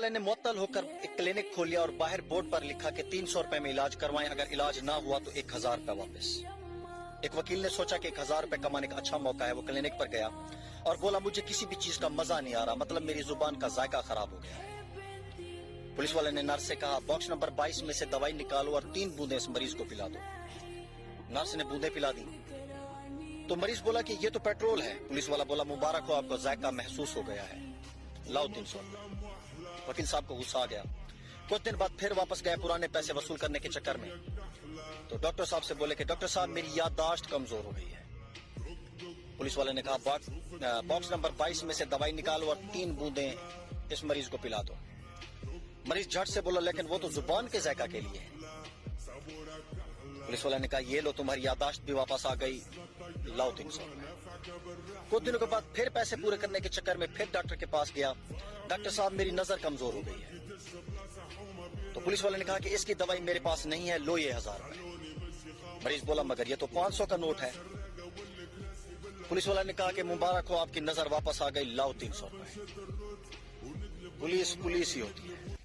والے نے معطل ہو کر ایک کلینک کھولیا اور باہر بورڈ پر لکھا کہ 300 روپے میں علاج کروائیں، اگر علاج نہ ہوا تو 1000 روپے واپس۔ ایک وکیل نے سوچا کہ 1000 روپے کمانے کا اچھا موقع ہے، وہ کلینک پر گیا اور بولا مجھے کسی بھی چیز کا مزہ نہیں آ رہا، مطلب میری زبان کا ذائقہ خراب ہو گیا ہے۔ پولیس والے نے نرس سے کہا باکس نمبر 22 میں سے دوائی نکالو اور 3 بوندیں اس مریض کو پلا دو۔ نرس نے بوندیں پلا دی تو مریض بولا کہ یہ تو پیٹرول ہے۔ پولیس والا بولا مبارک ہو، آپ کو ذائقہ محسوس ہو گیا ہے، لاؤ 300۔ وکیل صاحب کو غصہ آ گیا۔ کچھ دن بعد پھر واپس گئے پرانے پیسے وصول کرنے کے چکر میں، تو ڈاکٹر صاحب سے بولے کہ ڈاکٹر صاحب میری یادداشت کمزور ہو گئی ہے۔ پولیس والے نے کہا باکس نمبر 22 میں سے دوائی نکالو اور 3 بوندیں اس مریض کو پلا دو۔ مریض جھٹ سے بولا لیکن وہ تو زبان کے ذائقہ کے لیے ہے۔ پولیس والے نے کہا یہ لو تمہاری یادداشت بھی واپس آ گئی، لاؤ 300۔ کچھ دنوں کے بعد پھر پیسے پورے کرنے کے چکر میں پھر ڈاکٹر کے پاس گیا، ڈاکٹر صاحب میری نظر کمزور ہو گئی ہے۔ تو پولیس والے نے کہا کہ اس کی دوائی میرے پاس نہیں ہے، لو یہ 1000 روپے۔ مریض بولا مگر یہ تو 500 کا نوٹ ہے۔ پولیس والے نے کہا کہ مبارک ہو، آپ کی نظر واپس آ گئی، لاؤ 300 روپے۔ پولیس ہی ہوتی ہے۔